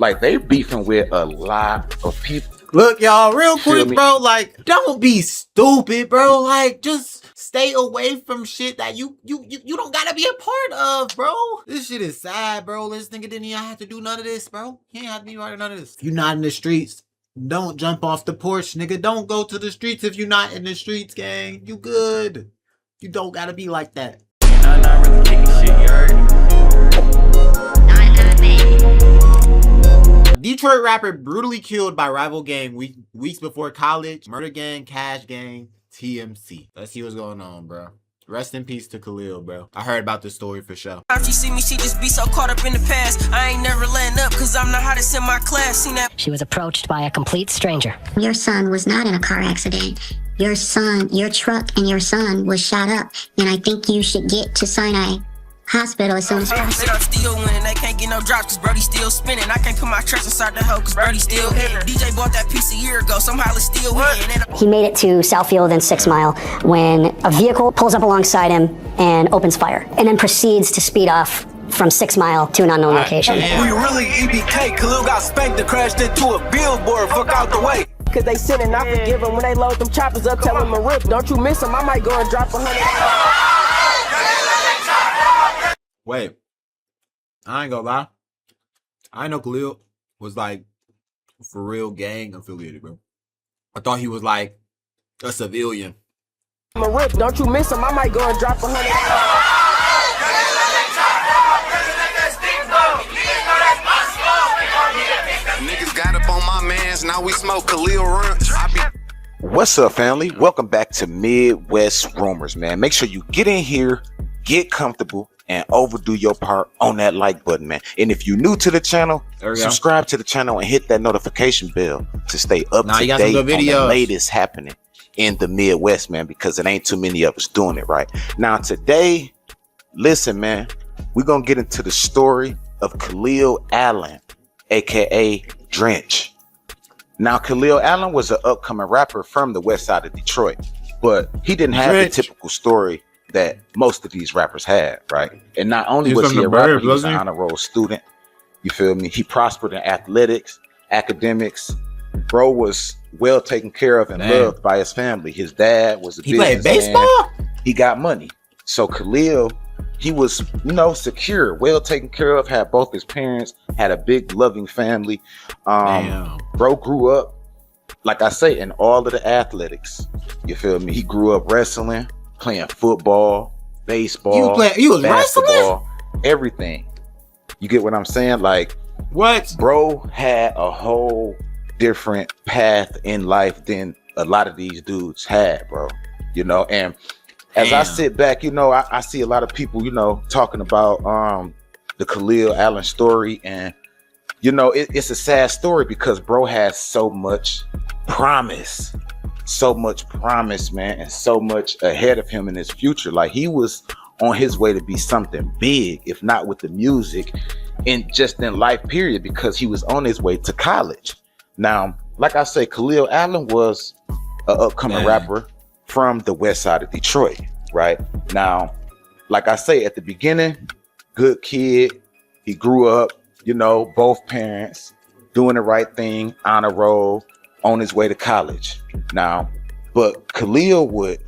Like, they beefing with a lot of people. Look, y'all, real quick, bro, like, don't be stupid, bro. Like, just stay away from shit that you don't gotta be a part of, bro. This shit is sad, bro. This nigga didn't even have to do none of this, bro. He ain't have to be part of none of this. If you're not in the streets, don't jump off the porch, nigga. Don't go to the streets if you're not in the streets, gang. You good. You don't gotta be like that. I'm not really kicking shit, you heard? Detroit rapper brutally killed by rival gang weeks before college. Murder gang, cash gang, TMC. Let's see what's going on, bro. Rest in peace to Khalil, bro. I heard about this story for sure. If she see me, she just be so caught up in the past. I ain't never letting up because I'm the hottest in my class. Seen that? She was approached by a complete stranger. Your son was not in a car accident. Your son, your truck and your son was shot up. And I think you should get to Sinai Hospital as soon as possible. I'm still winning. They can't get no drops because Brody still spinning. I can't put my trust inside the hoe because Brody still hitting. DJ bought that piece a year ago. Somehow it's still hitting. He made it to Southfield and 6 Mile when a vehicle pulls up alongside him and opens fire, and then proceeds to speed off from 6 Mile to an unknown location. We really EBK. Khalil got spanked and crashed into a billboard. Fuck out the way. Cause they sin and I forgive them when they load them choppers up. Tell them to rip. Don't you miss them? I might go and drop 100. Wait, I ain't gonna lie. I know Khalil was like for real gang affiliated, bro. I thought he was like a civilian. I'm a rip. Don't you miss them? I might go and drop 100. Niggas got up on my mans. Now we smoke Khalil runs. What's up, family? Welcome back to Midwest Rumors, man. Make sure you get in here, get comfortable, and overdo your part on that like button, man. And if you're new to the channel, subscribe to the channel and hit that notification bell to stay up to date on the latest happening in the Midwest, man, because it ain't too many of us doing it right. Now, today, listen, man, we're going to get into the story of Khalil Allen, aka Drench. Now, Khalil Allen was an upcoming rapper from the west side of Detroit, but he didn't have the typical story that most of these rappers had, right? And not only was he a rapper, he was an honor roll student. You feel me? He prospered in athletics, academics. Bro was well taken care of and loved by his family. His dad was a businessman. He played baseball? He got money. So Khalil, he was, secure, well taken care of, had both his parents, had a big loving family. Bro grew up, like I say, in all of the athletics. You feel me? He grew up wrestling, playing football, baseball, you was basketball, everything. You get what I'm saying? Like, what? Bro had a whole different path in life than a lot of these dudes had, bro. And as I sit back, I see a lot of people, talking about the Khalil Allen story, and it's a sad story because bro has so much promise, man, and so much ahead of him in his future. Like, he was on his way to be something big, if not with the music and just in life, period, because he was on his way to college. Now, like I say, Khalil Allen was an upcoming rapper from the west side of Detroit, right? Now, like I say, at the beginning, good kid. He grew up, both parents doing the right thing, honor roll, on his way to college. Now, but Khalil would,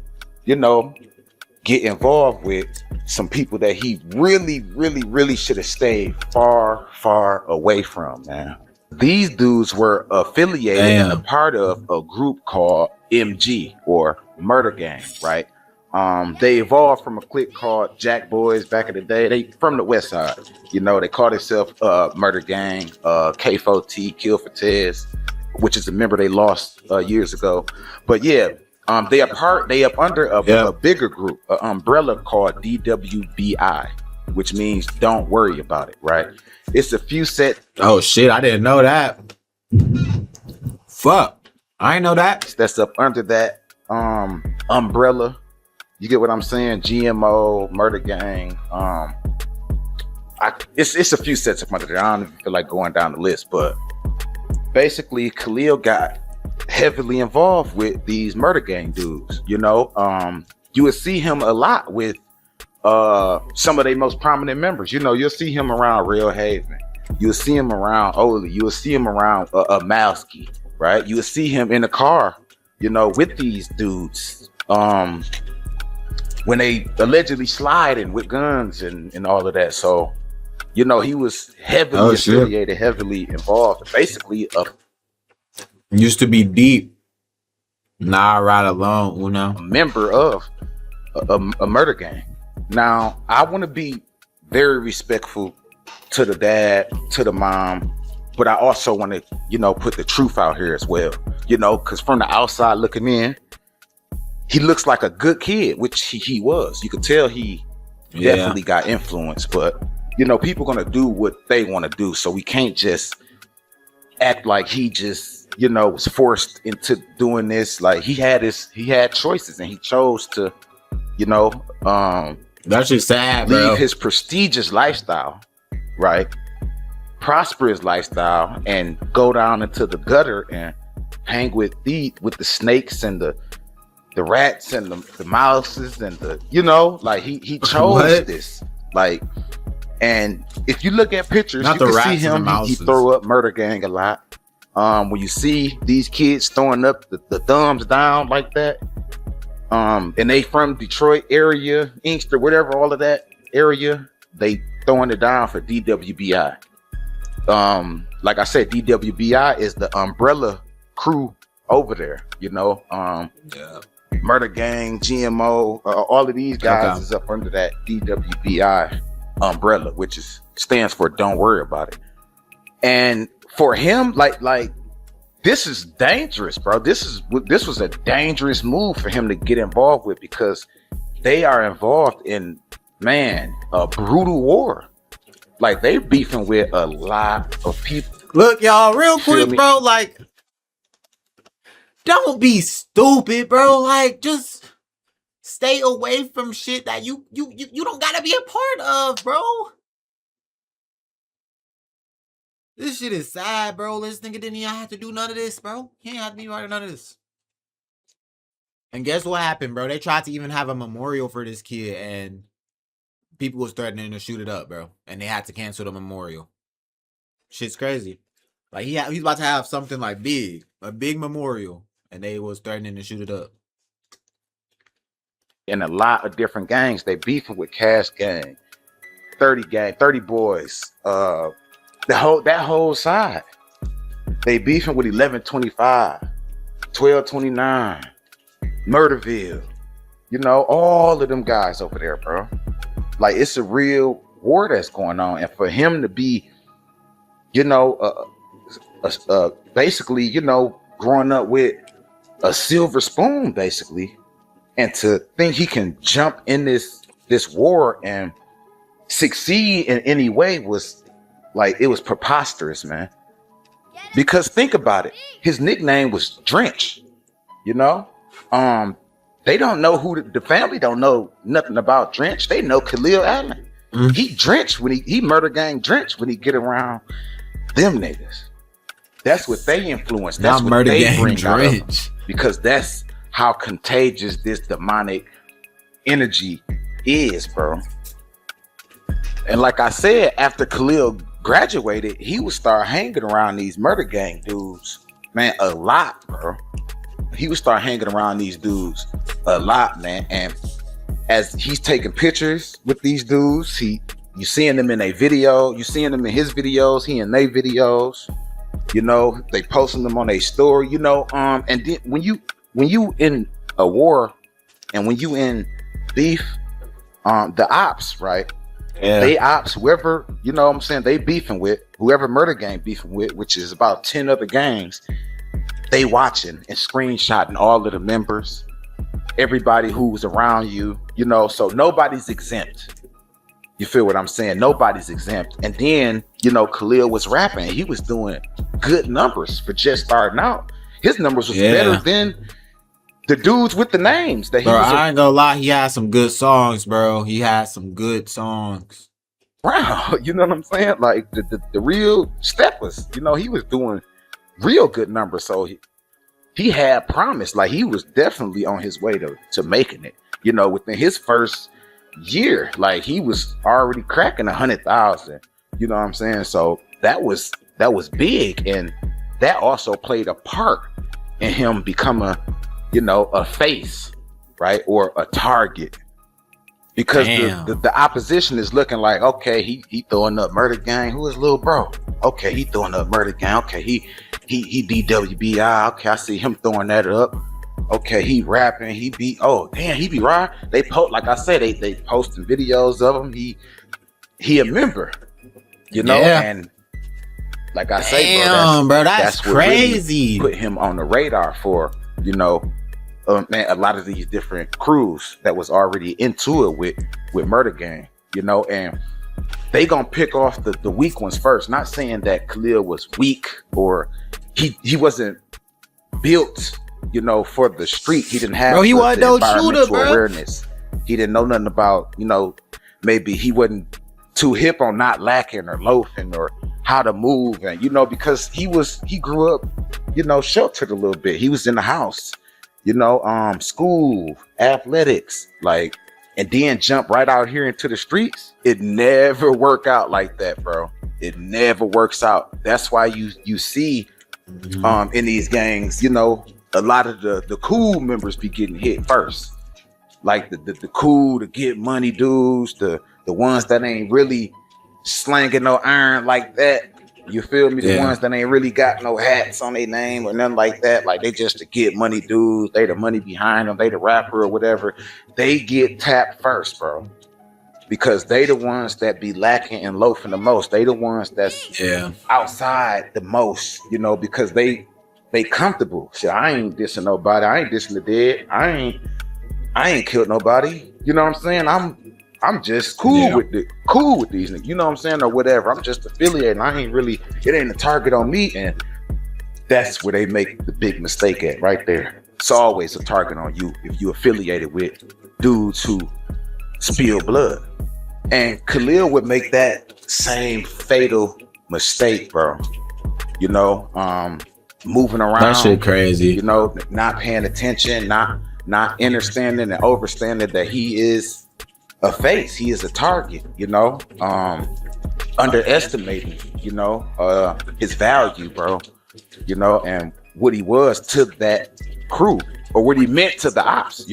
get involved with some people that he really should have stayed far away from, man. These dudes were affiliated and a part of a group called MG, or Murder Gang, right? They evolved from a clique called Jack Boys back in the day. They from the west side, they called themselves Murder Gang, K4T, Kill for Tez, which is a member they lost years ago. But yeah, they up under a bigger group, an umbrella called DWBI, which means don't worry about it, right? It's a few set. Oh shit, I didn't know that. Fuck, I ain't know that. That's up under that umbrella. You get what I'm saying? GMO, Murder Gang. It's a few sets up under there. I don't even feel like going down the list, but basically Khalil got heavily involved with these Murder Gang dudes. You would see him a lot with some of their most prominent members. You'll see him around Real Haven, You'll see him around Oli. You'll see him around a Malski, right? You'll see him in the car, you know, with these dudes. When they allegedly sliding with guns and all of that. So, you know, he was heavily affiliated, heavily involved. Basically, used to be deep. Nah, right alone, a member of a murder gang. Now, I want to be very respectful to the dad, to the mom, but I also want to, you know, put the truth out here as well. You know, because from the outside looking in, he looks like a good kid, which he was. You could tell he definitely got influenced, but you know, people gonna do what they want to do, so we can't just act like he just, you know, was forced into doing this. Like he had choices, and he chose to, you know, that's just sad, leave bro. his prestigious lifestyle, right, prosperous lifestyle, and go down into the gutter and hang with the snakes and the rats and the mouses and the, you know, like he chose this, like. And if you look at pictures, you can see him. He throw up murder gang a lot. When you see these kids throwing up the thumbs down like that, and they from Detroit area, Inkster, whatever, all of that area, they throwing it down for DWBI. Like I said, DWBI is the umbrella crew over there. You know, murder gang, GMO, all of these guys is up under that DWBI umbrella, which stands for don't worry about it. And for him, like this is dangerous, bro. This was a dangerous move for him to get involved with, because they are involved in, man, a brutal war. Like, they beefing with a lot of people. Look, y'all, real quick, bro, like, don't be stupid, bro. Like, just stay away from shit that you don't gotta be a part of, bro. This shit is sad, bro. This nigga didn't even have to do none of this, bro. He ain't have to be part of none of this. And guess what happened, bro? They tried to even have a memorial for this kid, and people was threatening to shoot it up, bro. And they had to cancel the memorial. Shit's crazy. Like, he's about to have something like a big memorial, and they was threatening to shoot it up. In a lot of different gangs, they beefing with Cash Gang, 30 Boys, that whole side. They beefing with 1125, 1229, Murderville. You know, all of them guys over there, bro. Like, it's a real war that's going on, and for him to be, you know, basically, you know, growing up with a silver spoon, basically. And to think he can jump in this war and succeed in any way was like, it was preposterous, man. Because think about it, his nickname was Drench. You know, they don't know who the family don't know nothing about Drench. They know Khalil Allen. He Drench when he murder gang Drench when he get around them niggas. That's what they influence. That's what murder they gang bring Drench. out, because that's how contagious this demonic energy is, bro. And like I said, after Khalil graduated, he would start hanging around these murder gang dudes, man, a lot, bro. He would start hanging around these dudes a lot, man. And as he's taking pictures with these dudes, you seeing them in a video, you seeing them in his videos, he in their videos, you know, they posting them on a story, you know, and then when you in a war and when you in beef, the ops, right? Yeah. They ops, whoever, you know what I'm saying, they beefing with, whoever murder gang beefing with, which is about 10 other gangs, they watching and screenshotting all of the members, everybody who's around you, you know, so nobody's exempt. You feel what I'm saying? Nobody's exempt. And then, you know, Khalil was rapping. He was doing good numbers for just starting out. His numbers was better than the dudes with the names that he was. I ain't gonna lie, he had some good songs, bro. He had some good songs. Wow, you know what I'm saying? Like the real steppers, you know, he was doing real good numbers. So he had promise. Like, he was definitely on his way to making it. You know, within his first year, like, he was already cracking 100,000. You know what I'm saying? So that was big, and that also played a part in him becoming, a face, right, or a target, because the opposition is looking like, okay, he throwing up murder gang. Who is little bro? Okay, he throwing up murder gang. Okay, he DWBI. Okay, I see him throwing that up. Okay, he rapping. He be right. They post, like I said, they posting videos of him. He a member, and like I say, bro, that's crazy. What really put him on the radar for, a lot of these different crews that was already into it with Murder Gang, and they gonna pick off the weak ones first. Not saying that Khalil was weak or he wasn't built, for the street. He didn't have he wasn't no environmental shooter, bro. awareness. He didn't know nothing about, maybe he wasn't too hip on not lacking or loafing or how to move, and because he grew up, sheltered a little bit. He was in the house, school, athletics, and then jump right out here into the streets. It never work out like that, bro. It never works out. That's why you see in these gangs, a lot of the cool members be getting hit first. Like the cool to get money dudes, the ones that ain't really slanging no iron like that. You feel me? The ones that ain't really got no hats on their name or nothing like that. Like they just to get money dudes. They the money behind them. They the rapper or whatever. They get tapped first, bro. Because they the ones that be lacking and loafing the most. They the ones that's outside the most, because they comfortable. Shit, I ain't dissing nobody. I ain't dissing the dead. I ain't killed nobody. You know what I'm saying? I'm just cool with these niggas, you know what I'm saying, or whatever. I'm just affiliated. It ain't a target on me, and that's where they make the big mistake at right there. It's always a target on you if you affiliated with dudes who spill blood. And Khalil would make that same fatal mistake, bro. Moving around. That shit crazy. Not paying attention, not understanding and overstanding that he is a face, he is a target, underestimating, his value, bro, and what he was to that crew, or what he meant to the ops,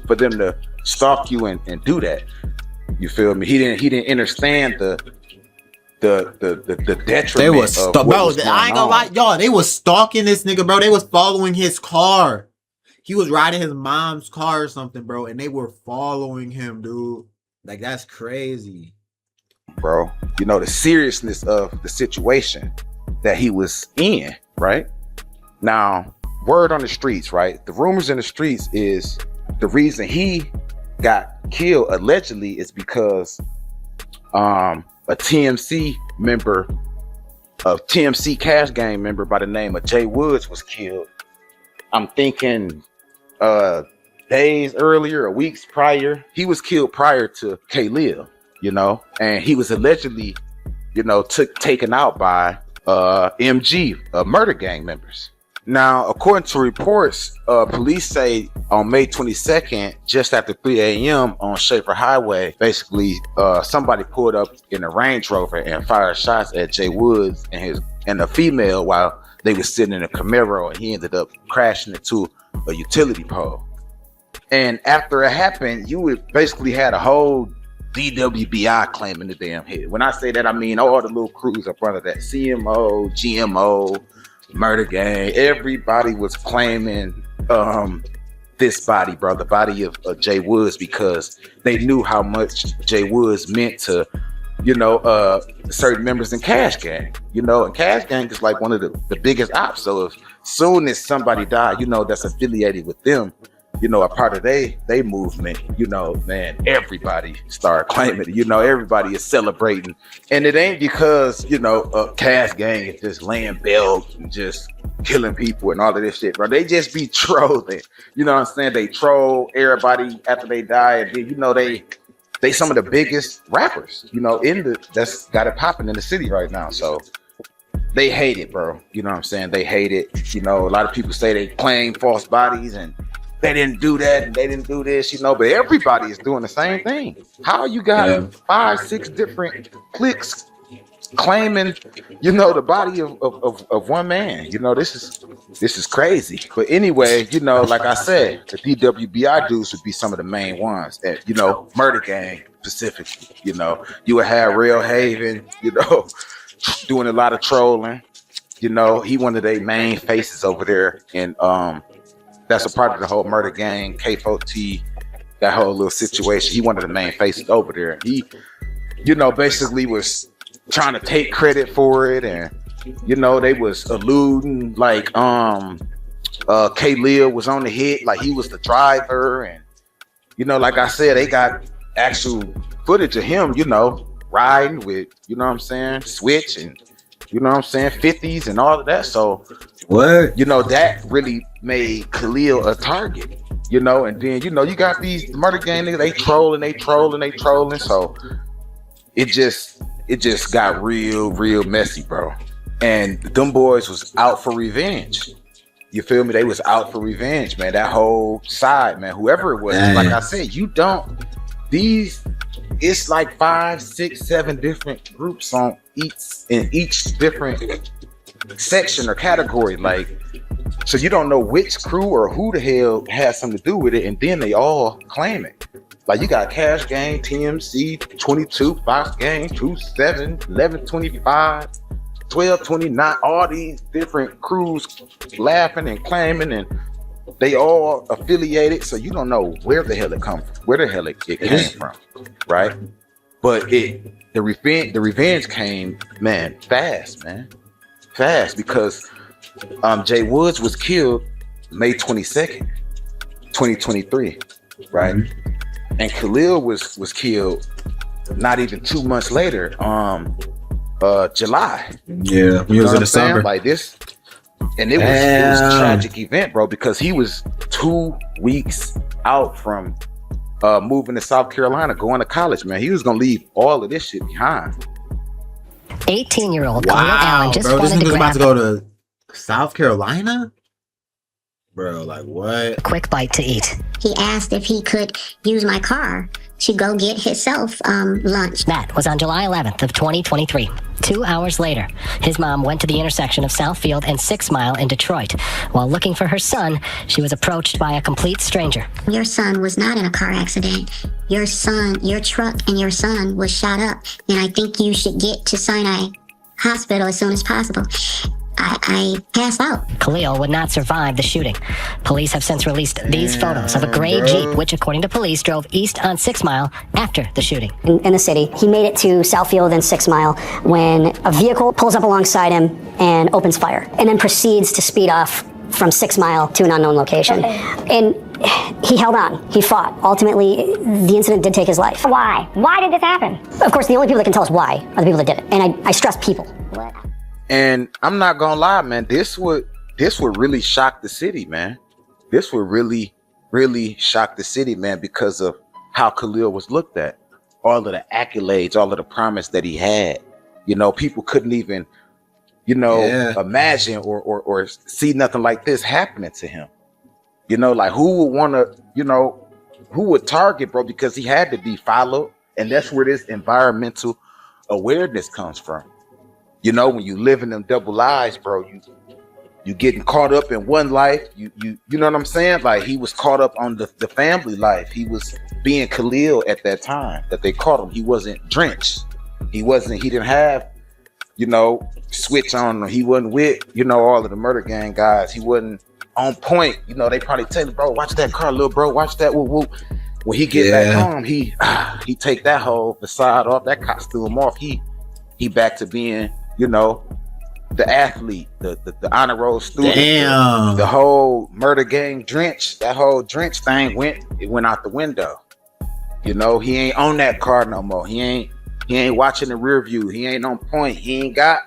for them to stalk you and do that. You feel me? He didn't understand the detriment. They was bro. I ain't gonna lie, y'all. They was stalking this nigga, bro. They was following his car. He was riding his mom's car or something, bro, and they were following him, dude. Like, that's crazy, bro. The seriousness of the situation that he was in, right? Now, word on the streets, right? The rumors in the streets is the reason he got killed allegedly is because a TMC member, a TMC Cash Gang member by the name of Jay Woods was killed. I'm thinking days earlier or weeks prior. He was killed prior to Khalil, and he was allegedly, taken out by MG, Murder Gang members. Now, according to reports, police say on May 22nd, just after 3 a.m. on Schaefer Highway, basically somebody pulled up in a Range Rover and fired shots at Jay Woods and a female while they were sitting in a Camaro, and he ended up crashing into a utility pole. And after it happened, you would basically had a whole DWBI claiming the damn hit. When I say that, I mean all the little crews up under that, CMO, GMO, Murder Gang. Everybody was claiming this body, bro, the body of Jay Woods, because they knew how much Jay Woods meant to, certain members in Cash Gang. And Cash Gang is like one of the biggest ops. So if soon as somebody died, that's affiliated with them, a part of they movement, man, everybody start claiming it. Everybody is celebrating. And it ain't because, Cash Gang is just laying bells and just killing people and all of this shit, bro. They just be trolling. You know what I'm saying? They troll everybody after they die. And then, they some of the biggest rappers, that's got it popping in the city right now. So they hate it, bro. You know what I'm saying? They hate it. A lot of people say they claim false bodies and they didn't do that and they didn't do this, but everybody is doing the same thing. How you got 5-6 different cliques claiming, the body of one man. This is crazy. But anyway, like I said, the DWBI dudes would be some of the main ones that, murder gang specifically. You would have Real Haven, doing a lot of trolling. He one of their main faces over there, and that's a part of the whole murder gang, K4T, that whole little situation. He one of the main faces over there. He, basically was trying to take credit for it, and they was alluding like Khalil was on the hit, like he was the driver, and like I said, they got actual footage of him, riding with, Switch and 50s and all of that. So what? That really made Khalil a target, and then you got these murder gang niggas, they trolling. So it just got real messy, bro. And them boys was out for revenge. You feel me? They was out for revenge, man. That whole side, man. Whoever it was, like I said, it's like 5, 6, 7 different groups in each different section or category. Like, so you don't know which crew or who the hell has something to do with it, and then they all claim it. Like, you got Cash Gang, TMC, 22, Fox Gang, 27, 1125, 1229, all these different crews laughing and claiming, and they all affiliated, so you don't know where the hell it came from, right? But the revenge came, fast, because Jay Woods was killed May 22nd, 2023, right? Mm-hmm. And Khalil was killed not even 2 months later, July. Yeah, he was in the summer. Like this, and it was a tragic event, bro, because he was 2 weeks out from moving to South Carolina, going to college, man. He was gonna leave all of this shit behind. 18-year-old Khalil Allen just bro, this wanted to nigga's about grab to go to South Carolina? Bro, like what? a quick bite to eat. He asked if he could use my car to go get himself lunch. That was on July 11th of 2023. 2 hours later, his mom went to the intersection of Southfield and 6 Mile in Detroit. While looking for her son, she was approached by a complete stranger. Your son was not in a car accident. Your truck and your son was shot up, and I think you should get to Sinai Hospital as soon as possible. I passed out. Khalil would not survive the shooting. Police have since released these photos of a gray Jeep, which, according to police, drove east on 6 Mile after the shooting. In the city, he made it to Southfield and 6 Mile when a vehicle pulls up alongside him and opens fire, and then proceeds to speed off from 6 Mile to an unknown location. And he held on. He fought. Ultimately, the incident did take his life. Why? Why did this happen? Of course, the only people that can tell us why are the people that did it. And I stress people. And I'm not gonna lie, man, this would really shock the city, man. This would really shock the city, man, because of how Khalil was looked at. All of the accolades, all of the promise that he had. People couldn't even, imagine or see nothing like this happening to him. Like who would want to, who would target, bro, because he had to be followed. And that's where this environmental awareness comes from. When you live in them double lives, bro, you getting caught up in one life. You know what I'm saying? Like he was caught up on the family life. He was being Khalil at that time that they caught him. He wasn't drenched. He didn't have, switch on. He wasn't with, all of the murder gang guys. He wasn't on point. They probably tell him, bro, watch that car, little bro, watch that. Woo woo. When he get back home, he take that whole facade off, that costume off. He back to being, the athlete, the honor roll student. Damn. The whole murder gang drench, that whole drench thing went out the window. He ain't on that car no more. He ain't watching the rear view. He ain't on point. He ain't got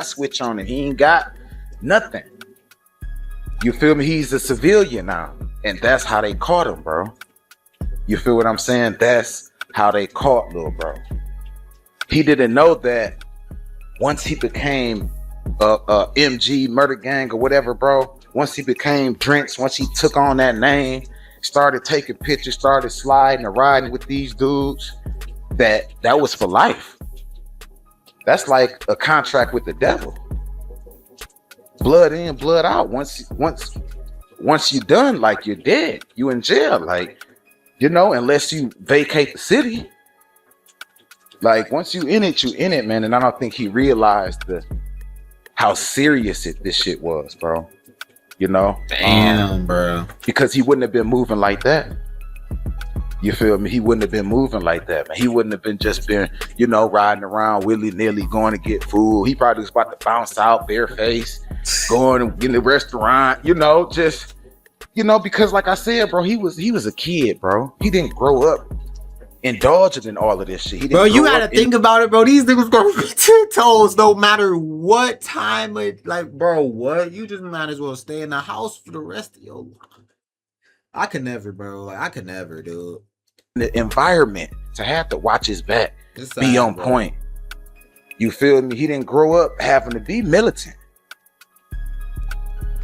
switch on it. He ain't got nothing. You feel me? He's a civilian now. And that's how they caught him, bro. You feel what I'm saying? That's how they caught little bro. He didn't know that once he became a MG murder gang or whatever, bro, once he became Drench, once he took on that name, started taking pictures, started sliding and riding with these dudes, that was for life. That's like a contract with the devil. Blood in, blood out. Once you're done, like, you're dead. You in jail, like, you know, unless you vacate the city. Like, once you in it, man. And I don't think he realized how serious this shit was, bro. You know? Damn, bro. Because he wouldn't have been moving like that. You feel me? He wouldn't have been moving like that, man. He wouldn't have been just been, you know, riding around willy-nilly going to get food. He probably was about to bounce out bareface, going in the restaurant, you know, just, you know, because like I said, bro, he was a kid, bro. He didn't grow up indulging in all of this shit. He didn't bro, you gotta think about it, bro. These niggas gonna be 10 toes no matter what time of, like, bro, what? You just might as well stay in the house for the rest of your life. I could never, bro. Like, I could never, dude. The environment to have to watch his back, be on point. You feel me? He didn't grow up having to be militant.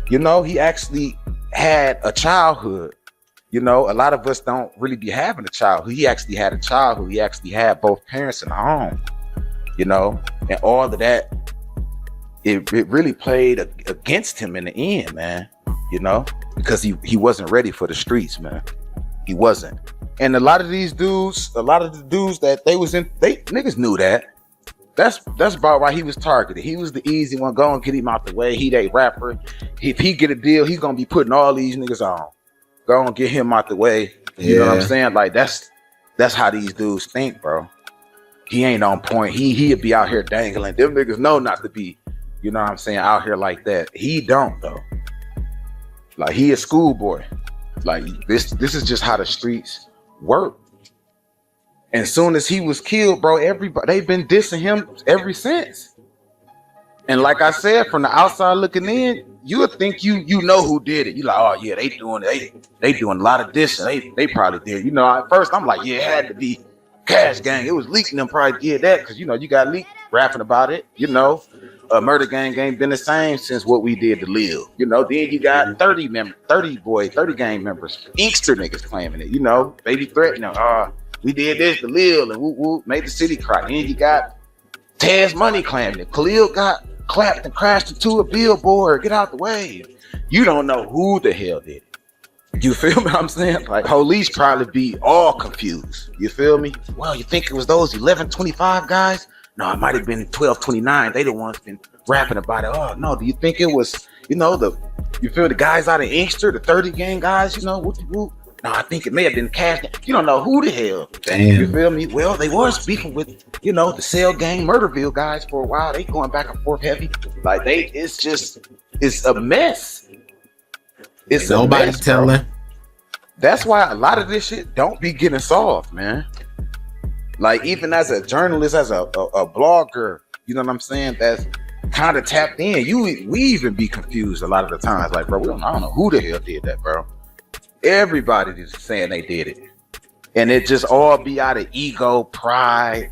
You know, he actually had a childhood. You know, a lot of us don't really be having a childhood. He actually had a childhood. He actually had both parents in the home. You know, and all of that, it really played against him in the end, man. You know, because he wasn't ready for the streets, man. He wasn't. And a lot of the dudes that they niggas knew that. That's about why he was targeted. He was the easy one. Go and get him out the way. He that rapper. If he get a deal, he's gonna be putting all these niggas on. Go and get him out the way. You know what I'm saying? Like, that's how these dudes think, bro. He ain't on point. He'd be out here dangling. Them niggas know not to be, you know what I'm saying, out here like that. He don't though. Like, he a schoolboy. Like, this is just how the streets work. And soon as he was killed, bro, everybody, they've been dissing him ever since. And like I said, from the outside looking in, you would think you know who did it. You like, oh yeah, they doing a lot of dissing. They probably did. You know, at first I'm like, yeah, it had to be Cash Gang. It was leaking. Them probably did that because, you know, you got leaked rapping about it. You know, Murder Gang ain't been the same since what we did to Lil. You know, then you got 30 gang members, Inkster niggas claiming it. You know, Baby threatening, we did this to Lil and whoop whoop, made the city cry. Then you got Taz Money claiming it. Khalil got clapped and crashed into a billboard. Get out the way. You don't know who the hell did it. You feel me? I'm saying, like, police probably be all confused. You feel me? Well, you think it was those 1125 guys? No, it might have been 1229. They the ones been rapping about it. Oh no, do you think it was, you know, you feel the guys out of Inkster, the 30 gang guys, you know, whoop. No, I think it may have been Cash. You don't know who the hell. Damn. You feel me? Well, they were speaking with, you know, the Cell Gang, Murderville guys for a while. They going back and forth heavy. Like, it's a mess. It's nobody mess, telling. bro. That's why a lot of this shit don't be getting solved, man. Like, even as a journalist, as a blogger, you know what I'm saying, that's kind of tapped in, we even be confused a lot of the times. Like, bro, I don't know who the hell did that, bro. Everybody is saying they did it. And it just all be out of ego, pride,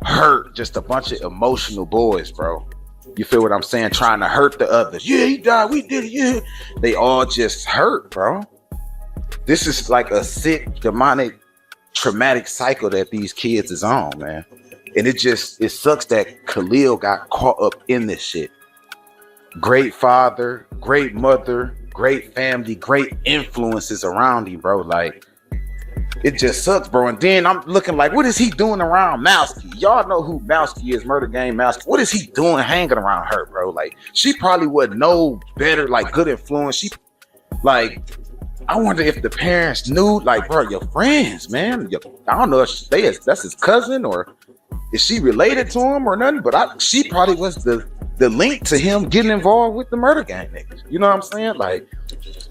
hurt, just a bunch of emotional boys, bro. You feel what I'm saying? Trying to hurt the others. Yeah, he died, we did it, yeah. They all just hurt, bro. This is like a sick, demonic, traumatic cycle that these kids is on, man. And it sucks that Khalil got caught up in this shit. Great father, great mother, great family, great influences around him, bro. Like, it just sucks, bro. And then I'm looking like, what is he doing around Mousky? Y'all know who Mousky is, Murder Gang Mousky. What is he doing hanging around her, bro? Like, she probably would know better, like, good influence. I wonder if the parents knew, like, bro, your friends, man. I don't know if that's his cousin or is she related to him or nothing, but she probably was the link to him getting involved with the Murder Gang niggas. You know what I'm saying? Like,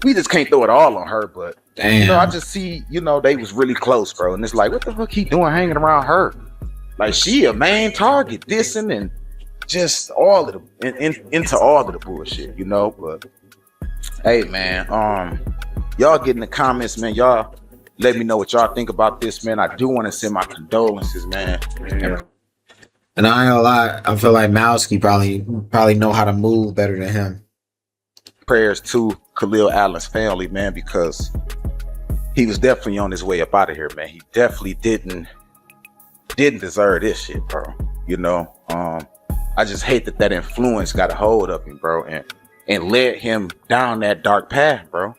we just can't throw it all on her, but damn. You know, I just see, you know, they was really close, bro. And it's like, what the fuck he doing hanging around her? Like, she a main target, dissing and just all of the into all of the bullshit, you know. But hey, man, y'all get in the comments, man. Y'all let me know what y'all think about this, man. I do want to send my condolences, man. Yeah. And I ain't gonna lie, I feel like Mousky probably know how to move better than him. Prayers to Khalil Allen's family, man, because he was definitely on his way up out of here, man. He definitely didn't deserve this shit, bro. You know, I just hate that influence got a hold of him, bro, and led him down that dark path, bro.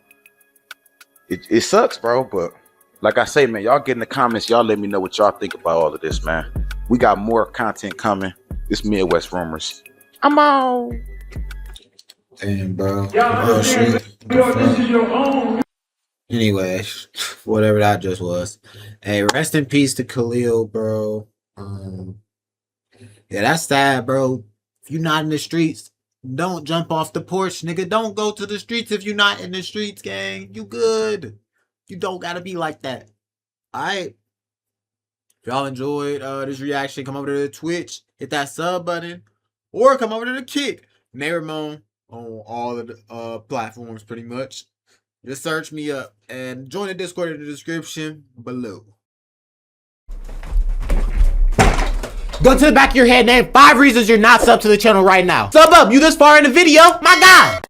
It sucks, bro, but like I say, man, y'all get in the comments. Y'all let me know what y'all think about all of this, man. We got more content coming. It's Midwest Rumors. I'm out. Damn, bro. Oh, shit. Anyway, whatever that just was. Hey, rest in peace to Khalil, bro. Yeah, that's sad, bro. If you're not in the streets, don't jump off the porch, nigga. Don't go to the streets if you're not in the streets, gang. You good. You don't gotta be like that. Alright. If y'all enjoyed this reaction, come over to the Twitch, hit that sub button, or come over to the Kick. Nate Ramon on all of the platforms, pretty much. Just search me up and join the Discord in the description below. Go to the back of your head, name 5 reasons you're not subbed to the channel right now. Sub up, you this far in the video, my guy.